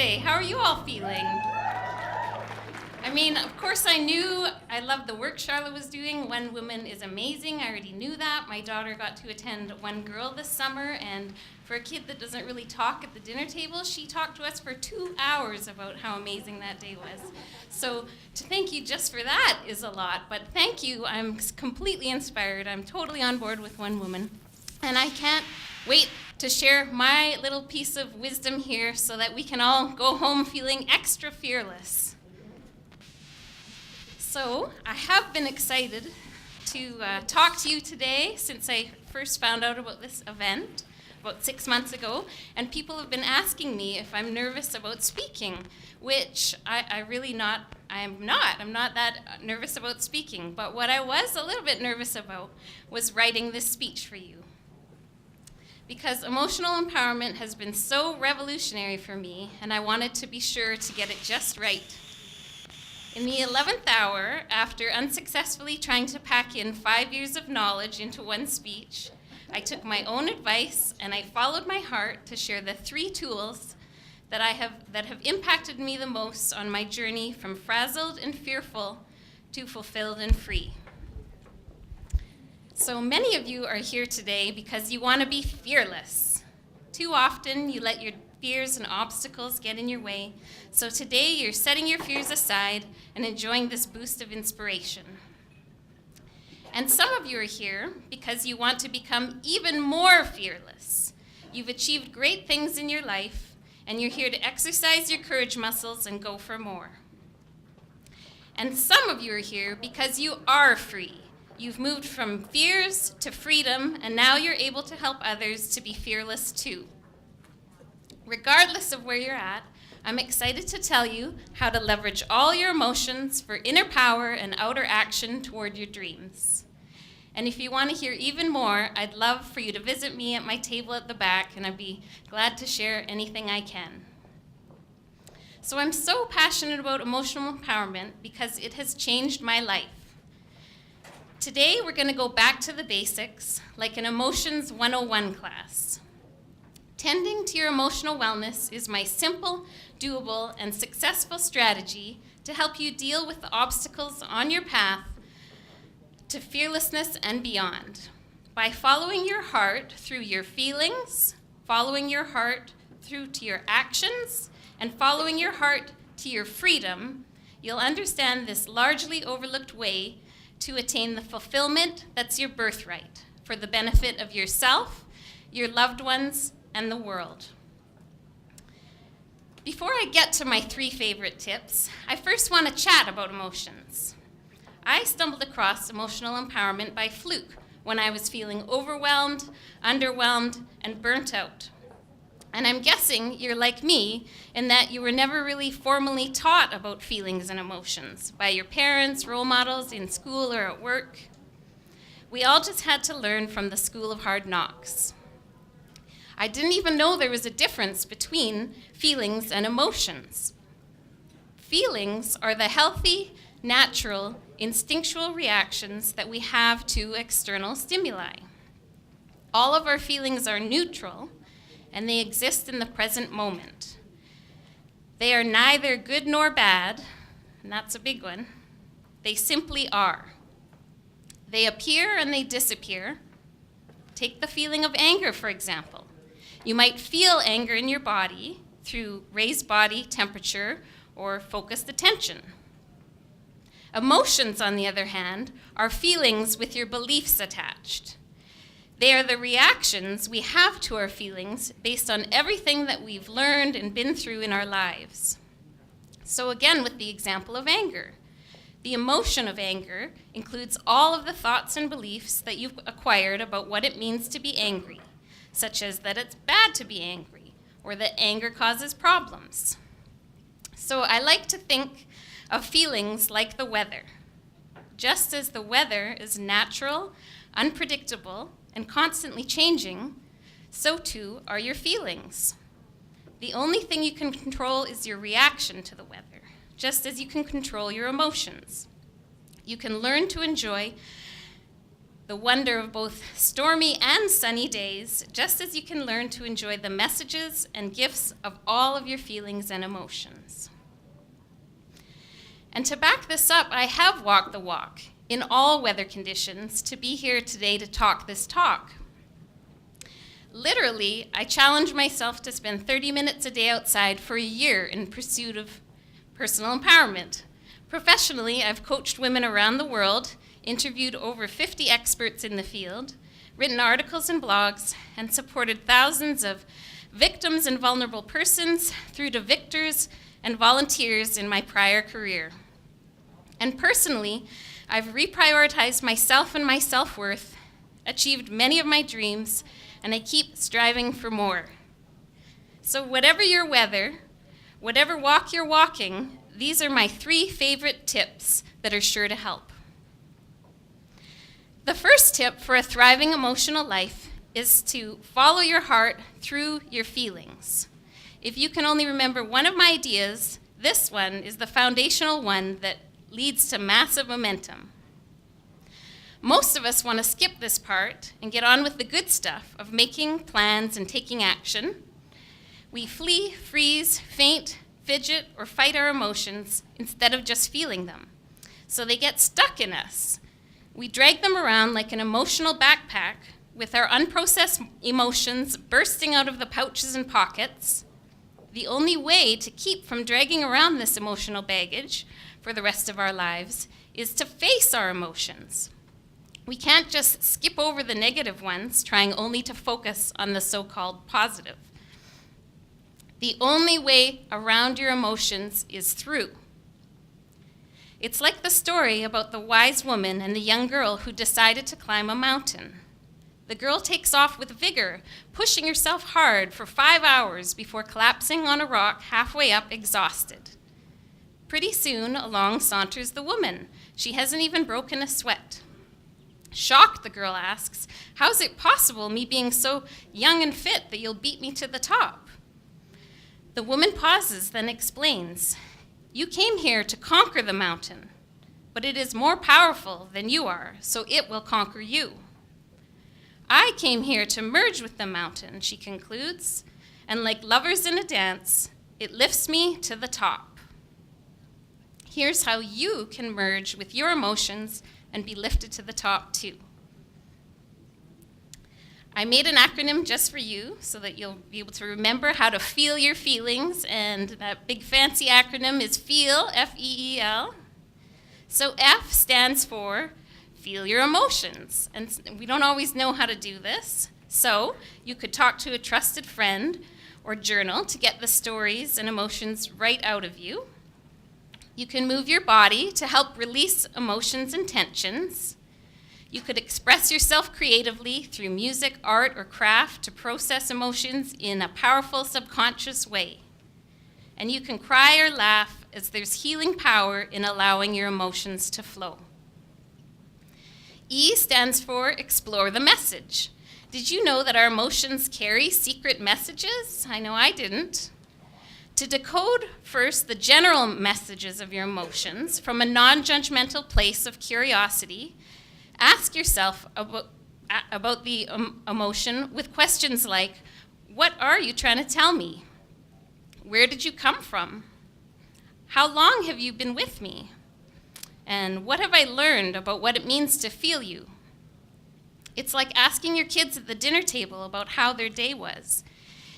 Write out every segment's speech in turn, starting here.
today? How are you all feeling? I mean, of course I loved the work Charlotte was doing. One Woman is amazing. I already knew that. My daughter got to attend One Girl this summer, and for a kid that doesn't really talk at the dinner table, she talked to us for 2 hours about how amazing that day was. So to thank you just for that is a lot, but thank you. I'm completely inspired. I'm totally on board with One Woman, and I can't wait to share my little piece of wisdom here so that we can all go home feeling extra fearless. So I have been excited to talk to you today since I first found out about this event about 6 months ago, and people have been asking me if I'm nervous about speaking, which I'm not that nervous about speaking, but what I was a little bit nervous about was writing this speech for you. Because emotional empowerment has been so revolutionary for me, and I wanted to be sure to get it just right. In the 11th hour, after unsuccessfully trying to pack in 5 years of knowledge into one speech, I took my own advice and I followed my heart to share the 3 tools that have impacted me the most on my journey from frazzled and fearful to fulfilled and free. So many of you are here today because you want to be fearless. Too often you let your fears and obstacles get in your way. So today you're setting your fears aside and enjoying this boost of inspiration. And some of you are here because you want to become even more fearless. You've achieved great things in your life, and you're here to exercise your courage muscles and go for more. And some of you are here because you are free. You've moved from fears to freedom, and now you're able to help others to be fearless too. Regardless of where you're at, I'm excited to tell you how to leverage all your emotions for inner power and outer action toward your dreams. And if you want to hear even more, I'd love for you to visit me at my table at the back, and I'd be glad to share anything I can. So I'm so passionate about emotional empowerment because it has changed my life. Today, we're going to go back to the basics, like an Emotions 101 class. Tending to your emotional wellness is my simple, doable, and successful strategy to help you deal with the obstacles on your path to fearlessness and beyond. By following your heart through your feelings, following your heart through to your actions, and following your heart to your freedom, you'll understand this largely overlooked way to attain the fulfillment that's your birthright for the benefit of yourself, your loved ones, and the world. Before I get to my 3 favorite tips, I first want to chat about emotions. I stumbled across emotional empowerment by fluke when I was feeling overwhelmed, underwhelmed, and burnt out. And I'm guessing you're like me in that you were never really formally taught about feelings and emotions by your parents, role models in school or at work. We all just had to learn from the school of hard knocks. I didn't even know there was a difference between feelings and emotions. Feelings are the healthy, natural, instinctual reactions that we have to external stimuli. All of our feelings are neutral, and they exist in the present moment. They are neither good nor bad, and that's a big one. They simply are. They appear and they disappear. Take the feeling of anger, for example. You might feel anger in your body through raised body temperature or focused attention. Emotions, on the other hand, are feelings with your beliefs attached. They are the reactions we have to our feelings based on everything that we've learned and been through in our lives. So again, with the example of anger. The emotion of anger includes all of the thoughts and beliefs that you've acquired about what it means to be angry, such as that it's bad to be angry, or that anger causes problems. So I like to think of feelings like the weather. Just as the weather is natural, unpredictable, and constantly changing, so too are your feelings. The only thing you can control is your reaction to the weather, just as you can control your emotions. You can learn to enjoy the wonder of both stormy and sunny days, just as you can learn to enjoy the messages and gifts of all of your feelings and emotions. And to back this up, I have walked the walk in all weather conditions to be here today to talk this talk. Literally, I challenged myself to spend 30 minutes a day outside for a year in pursuit of personal empowerment. Professionally, I've coached women around the world, interviewed over 50 experts in the field, written articles and blogs, and supported thousands of victims and vulnerable persons through to victors and volunteers in my prior career. And personally, I've reprioritized myself and my self-worth, achieved many of my dreams, and I keep striving for more. So whatever your weather, whatever walk you're walking, these are my 3 favorite tips that are sure to help. The first tip for a thriving emotional life is to follow your heart through your feelings. If you can only remember one of my ideas, this one is the foundational one that leads to massive momentum. Most of us want to skip this part and get on with the good stuff of making plans and taking action. We flee, freeze, faint, fidget, or fight our emotions instead of just feeling them. So they get stuck in us. We drag them around like an emotional backpack with our unprocessed emotions bursting out of the pouches and pockets. The only way to keep from dragging around this emotional baggage for the rest of our lives is to face our emotions. We can't just skip over the negative ones, trying only to focus on the so-called positive. The only way around your emotions is through. It's like the story about the wise woman and the young girl who decided to climb a mountain. The girl takes off with vigor, pushing herself hard for 5 hours before collapsing on a rock halfway up, exhausted. Pretty soon, along saunters the woman. She hasn't even broken a sweat. Shocked, the girl asks, "How's it possible, me being so young and fit, that you'll beat me to the top?" The woman pauses, then explains, "You came here to conquer the mountain, but it is more powerful than you are, so it will conquer you. I came here to merge with the mountain," she concludes, "and like lovers in a dance, it lifts me to the top. Here's how you can merge with your emotions and be lifted to the top too." I made an acronym just for you so that you'll be able to remember how to feel your feelings, and that big fancy acronym is FEEL, F-E-E-L. So F stands for feel your emotions, and we don't always know how to do this, so you could talk to a trusted friend or journal to get the stories and emotions right out of you. You can move your body to help release emotions and tensions. You could express yourself creatively through music, art, or craft to process emotions in a powerful subconscious way. And you can cry or laugh, as there's healing power in allowing your emotions to flow. E stands for explore the message. Did you know that our emotions carry secret messages? I know I didn't. To decode first the general messages of your emotions from a non-judgmental place of curiosity, ask yourself about the emotion with questions like, what are you trying to tell me? Where did you come from? How long have you been with me? And what have I learned about what it means to feel you? It's like asking your kids at the dinner table about how their day was.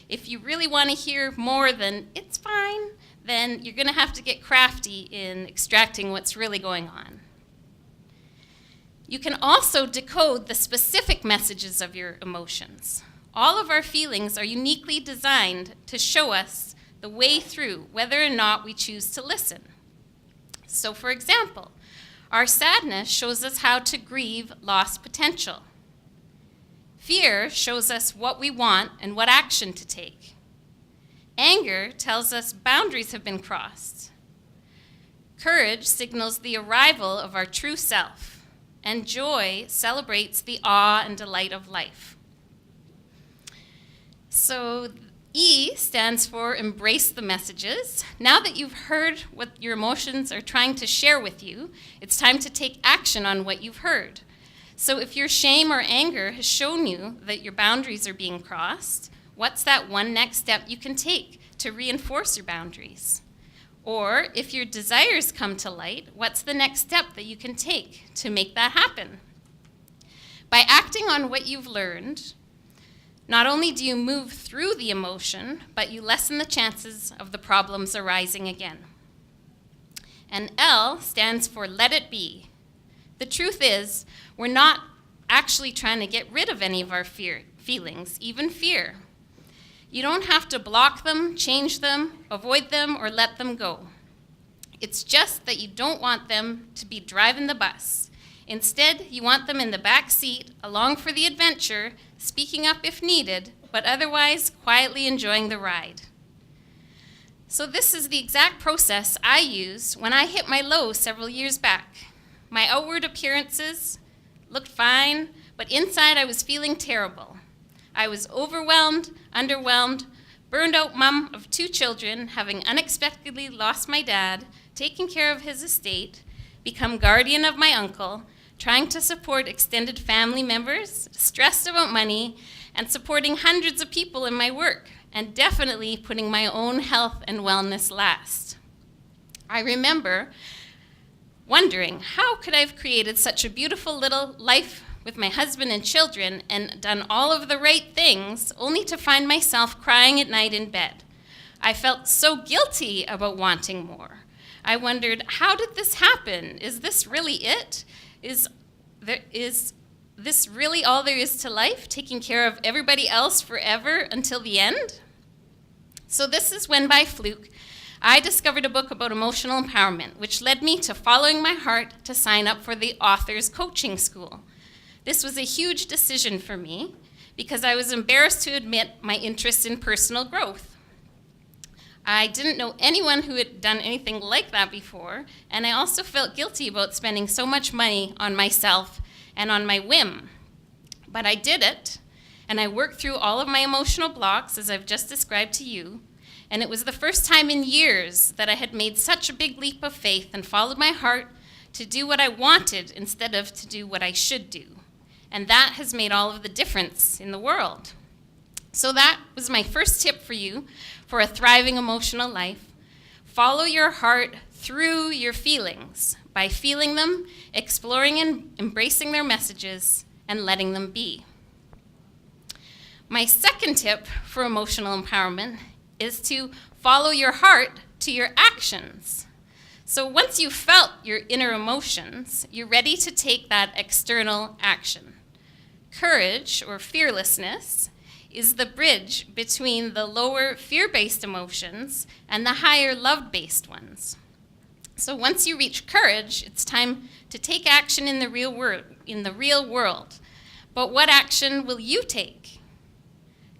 If you really want to hear more than "it's fine," then you're going to have to get crafty in extracting what's really going on. You can also decode the specific messages of your emotions. All of our feelings are uniquely designed to show us the way through, whether or not we choose to listen. So, for example, our sadness shows us how to grieve lost potential. Fear shows us what we want and what action to take. Anger tells us boundaries have been crossed. Courage signals the arrival of our true self, and joy celebrates the awe and delight of life. So E stands for embrace the messages. Now that you've heard what your emotions are trying to share with you, it's time to take action on what you've heard. So if your shame or anger has shown you that your boundaries are being crossed, what's that one next step you can take to reinforce your boundaries? Or if your desires come to light, what's the next step that you can take to make that happen? By acting on what you've learned, not only do you move through the emotion, but you lessen the chances of the problems arising again. And L stands for let it be. The truth is, we're not actually trying to get rid of any of our feelings, even fear. You don't have to block them, change them, avoid them, or let them go. It's just that you don't want them to be driving the bus. Instead, you want them in the back seat, along for the adventure, speaking up if needed, but otherwise quietly enjoying the ride. So this is the exact process I used when I hit my low several years back. My outward appearances looked fine, but inside I was feeling terrible. I was overwhelmed, underwhelmed, burned out mom of 2 children, having unexpectedly lost my dad, taken care of his estate, become guardian of my uncle, trying to support extended family members, stressed about money, and supporting hundreds of people in my work, and definitely putting my own health and wellness last. I remember wondering, how could I have created such a beautiful little life with my husband and children and done all of the right things, only to find myself crying at night in bed? I felt so guilty about wanting more. I wondered, how did this happen? Is this really it? Is this really all there is to life, taking care of everybody else forever until the end? So this is when, by fluke, I discovered a book about emotional empowerment, which led me to following my heart to sign up for the author's coaching school. This was a huge decision for me because I was embarrassed to admit my interest in personal growth. I didn't know anyone who had done anything like that before, and I also felt guilty about spending so much money on myself and on my whim. But I did it, and I worked through all of my emotional blocks, as I've just described to you, and it was the first time in years that I had made such a big leap of faith and followed my heart to do what I wanted instead of to do what I should do. And that has made all of the difference in the world. So that was my first tip for you for a thriving emotional life. Follow your heart through your feelings by feeling them, exploring and embracing their messages, and letting them be. My second tip for emotional empowerment is to follow your heart to your actions. So once you've felt your inner emotions, you're ready to take that external action. Courage, or fearlessness, is the bridge between the lower fear-based emotions and the higher love-based ones. So once you reach courage, it's time to take action in the real world. But what action will you take?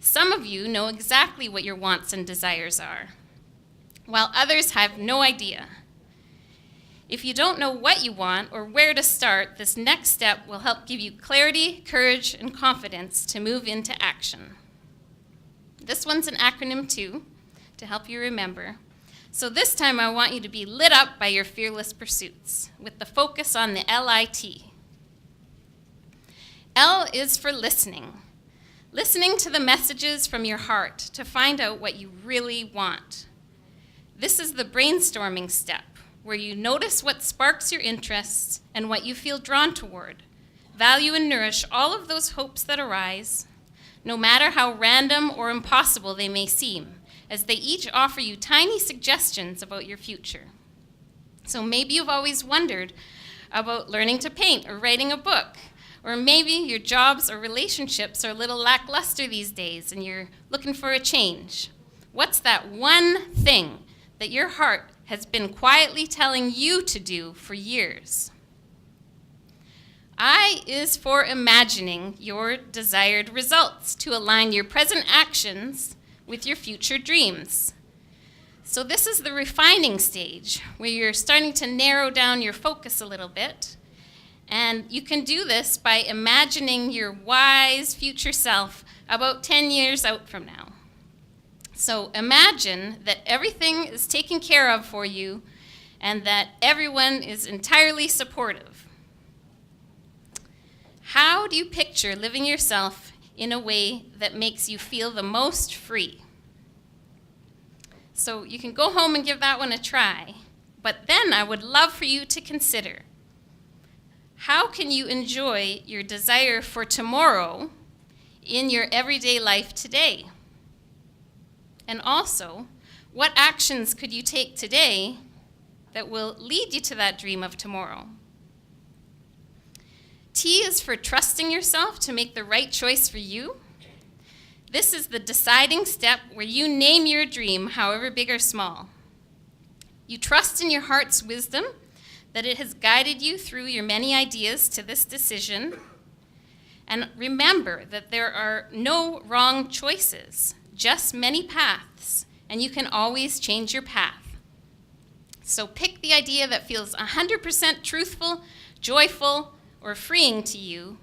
Some of you know exactly what your wants and desires are, while others have no idea. If you don't know what you want or where to start, this next step will help give you clarity, courage, and confidence to move into action. This one's an acronym too, to help you remember. So this time I want you to be lit up by your fearless pursuits, with the focus on the LIT. L is for listening. Listening to the messages from your heart to find out what you really want. This is the brainstorming step, where you notice what sparks your interests and what you feel drawn toward. Value and nourish all of those hopes that arise, no matter how random or impossible they may seem, as they each offer you tiny suggestions about your future. So maybe you've always wondered about learning to paint or writing a book, or maybe your jobs or relationships are a little lackluster these days and you're looking for a change. What's that one thing that your heart has been quietly telling you to do for years? I is for imagining your desired results to align your present actions with your future dreams. So this is the refining stage, where you're starting to narrow down your focus a little bit. And you can do this by imagining your wise future self about 10 years out from now. So imagine that everything is taken care of for you and that everyone is entirely supportive. How do you picture living yourself in a way that makes you feel the most free? So you can go home and give that one a try. But then I would love for you to consider, how can you enjoy your desire for tomorrow in your everyday life today? And also, what actions could you take today that will lead you to that dream of tomorrow? T is for trusting yourself to make the right choice for you. This is the deciding step where you name your dream, however big or small. You trust in your heart's wisdom that it has guided you through your many ideas to this decision. And remember that there are no wrong choices, just many paths, and you can always change your path. So pick the idea that feels 100% truthful, joyful, or freeing to you,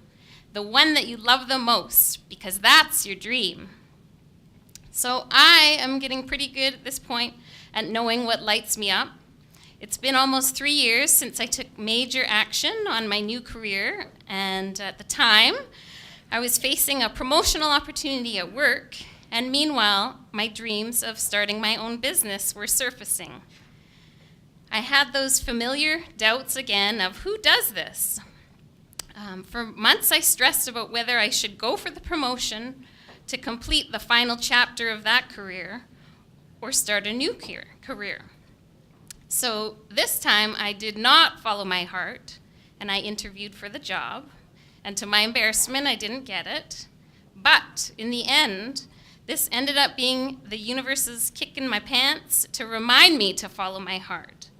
the one that you love the most, because that's your dream. So I am getting pretty good at this point at knowing what lights me up. It's been almost 3 years since I took major action on my new career, and at the time, I was facing a promotional opportunity at work, and meanwhile, my dreams of starting my own business were surfacing. I had those familiar doubts again of who does this? For months, I stressed about whether I should go for the promotion to complete the final chapter of that career or start a new career. So this time, I did not follow my heart, and I interviewed for the job. And to my embarrassment, I didn't get it. But in the end, this ended up being the universe's kick in my pants to remind me to follow my heart.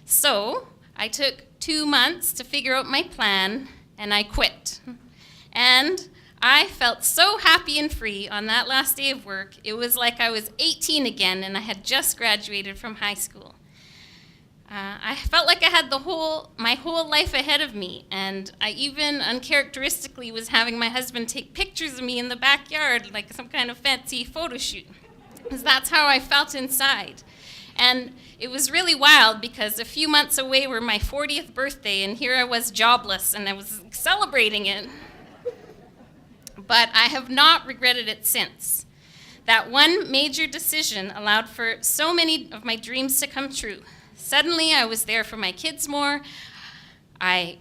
So I took 2 months to figure out my plan, and I quit. And I felt so happy and free on that last day of work. It was like I was 18 again, and I had just graduated from high school. I felt like I had my whole life ahead of me, and I even uncharacteristically was having my husband take pictures of me in the backyard like some kind of fancy photo shoot, because that's how I felt inside. And it was really wild because a few months away were my 40th birthday, and here I was jobless, and I was celebrating it. But I have not regretted it since. That one major decision allowed for so many of my dreams to come true. Suddenly, I was there for my kids more. I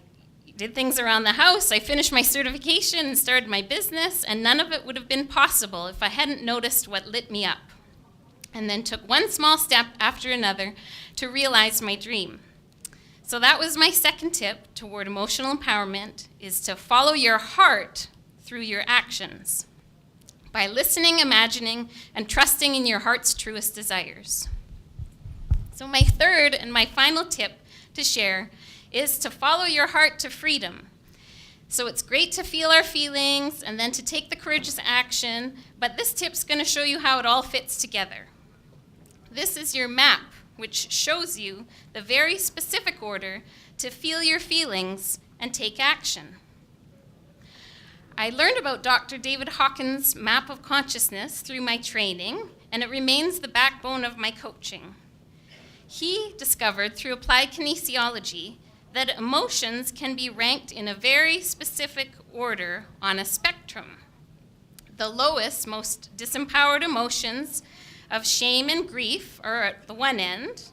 did things around the house. I finished my certification and started my business, and none of it would have been possible if I hadn't noticed what lit me up, and then took one small step after another to realize my dream. So that was my second tip toward emotional empowerment, is to follow your heart through your actions by listening, imagining, and trusting in your heart's truest desires. So my third and my final tip to share is to follow your heart to freedom. So it's great to feel our feelings and then to take the courageous action, but this tip's going to show you how it all fits together. This is your map, which shows you the very specific order to feel your feelings and take action. I learned about Dr. David Hawkins' map of consciousness through my training, and it remains the backbone of my coaching. He discovered through applied kinesiology that emotions can be ranked in a very specific order on a spectrum. The lowest, most disempowered emotions of shame and grief are at the one end,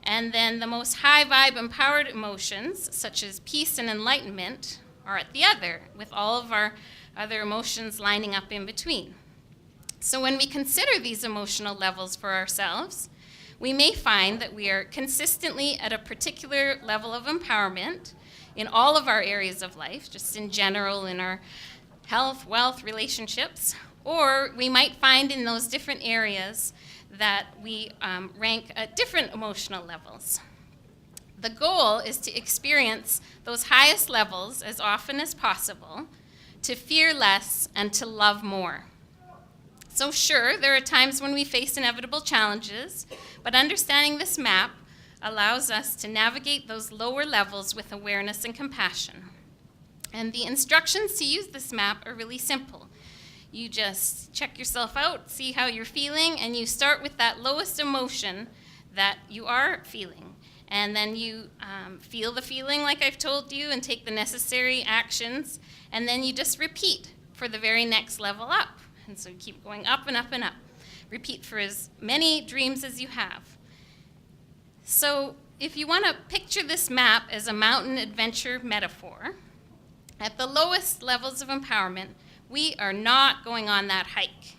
and then the most high vibe empowered emotions, such as peace and enlightenment, are at the other, with all of our other emotions lining up in between. So when we consider these emotional levels for ourselves, we may find that we are consistently at a particular level of empowerment in all of our areas of life, just in general in our health, wealth, relationships, or we might find in those different areas that we rank at different emotional levels. The goal is to experience those highest levels as often as possible, to fear less and to love more. So sure, there are times when we face inevitable challenges, but understanding this map allows us to navigate those lower levels with awareness and compassion. And the instructions to use this map are really simple. You just check yourself out, see how you're feeling, and you start with that lowest emotion that you are feeling. And then you feel the feeling like I've told you and take the necessary actions. And then you just repeat for the very next level up. And so you keep going up and up and up. Repeat for as many dreams as you have. So if you want to picture this map as a mountain adventure metaphor, at the lowest levels of empowerment, we are not going on that hike.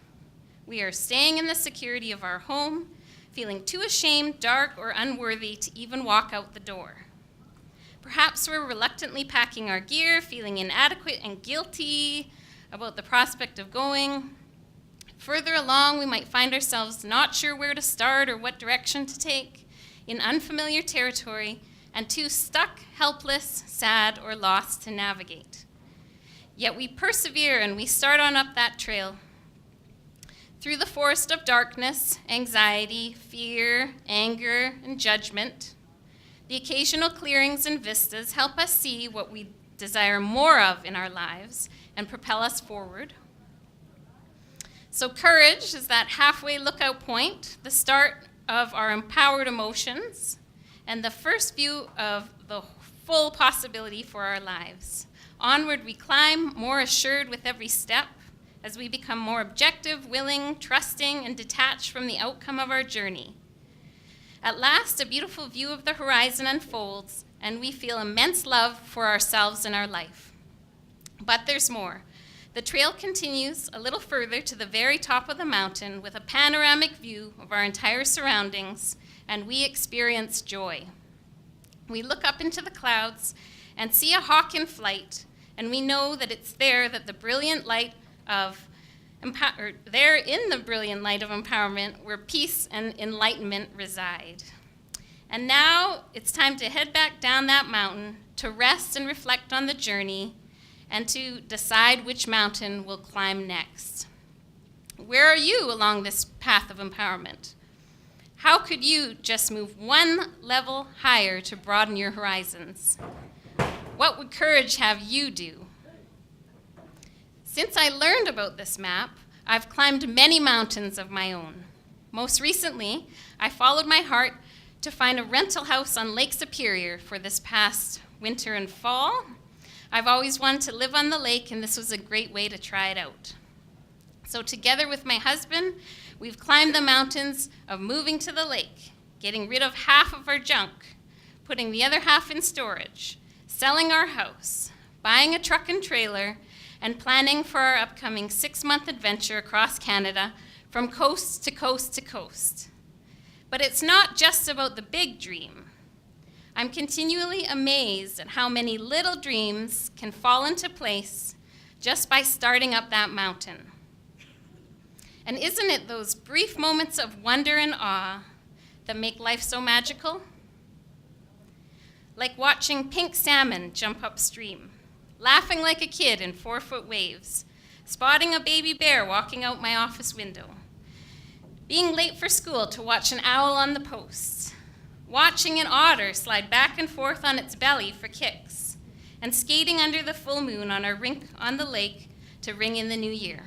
We are staying in the security of our home, feeling too ashamed, dark, or unworthy to even walk out the door. Perhaps we're reluctantly packing our gear, feeling inadequate and guilty about the prospect of going. Further along, we might find ourselves not sure where to start or what direction to take, in unfamiliar territory, and too stuck, helpless, sad, or lost to navigate. Yet we persevere and we start on up that trail. Through the forest of darkness, anxiety, fear, anger, and judgment, the occasional clearings and vistas help us see what we desire more of in our lives and propel us forward. So courage is that halfway lookout point, the start of our empowered emotions, and the first view of the full possibility for our lives. Onward we climb, more assured with every step, as we become more objective, willing, trusting, and detached from the outcome of our journey. At last, a beautiful view of the horizon unfolds, and we feel immense love for ourselves and our life. But there's more. The trail continues a little further to the very top of the mountain with a panoramic view of our entire surroundings, and we experience joy. We look up into the clouds and see a hawk in flight, and we know that it's there that the brilliant light of there in the brilliant light of empowerment where peace and enlightenment reside. And now it's time to head back down that mountain to rest and reflect on the journey and to decide which mountain we'll climb next. Where are you along this path of empowerment? How could you just move one level higher to broaden your horizons? What would courage have you do? Since I learned about this map, I've climbed many mountains of my own. Most recently, I followed my heart to find a rental house on Lake Superior for this past winter and fall. I've always wanted to live on the lake, and this was a great way to try it out. So together with my husband, we've climbed the mountains of moving to the lake, getting rid of half of our junk, putting the other half in storage, selling our house, buying a truck and trailer, and planning for our upcoming 6-month adventure across Canada from coast to coast to coast. But it's not just about the big dream. I'm continually amazed at how many little dreams can fall into place just by starting up that mountain. And isn't it those brief moments of wonder and awe that make life so magical? Like watching pink salmon jump upstream, laughing like a kid in 4-foot waves, spotting a baby bear walking out my office window, being late for school to watch an owl on the post, watching an otter slide back and forth on its belly for kicks, and skating under the full moon on our rink on the lake to ring in the new year.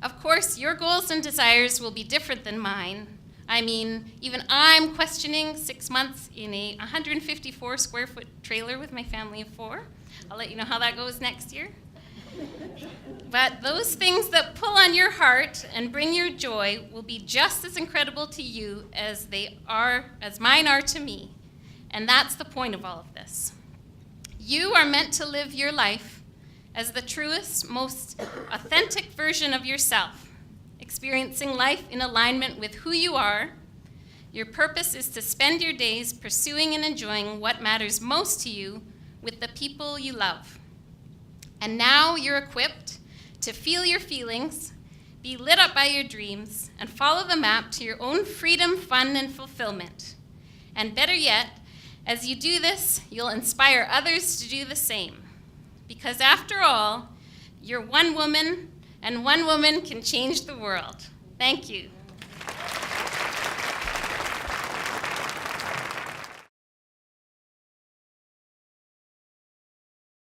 Of course, your goals and desires will be different than mine. I mean, even I'm questioning 6 months in a 154 square foot trailer with my family of 4. I'll let you know how that goes next year. But those things that pull on your heart and bring you joy will be just as incredible to you as mine are to me. And that's the point of all of this. You are meant to live your life as the truest, most authentic version of yourself, experiencing life in alignment with who you are. Your purpose is to spend your days pursuing and enjoying what matters most to you with the people you love. And now you're equipped to feel your feelings, be lit up by your dreams, and follow the map to your own freedom, fun, and fulfillment. And better yet, as you do this, you'll inspire others to do the same. Because after all, you're one woman, and one woman can change the world. Thank you.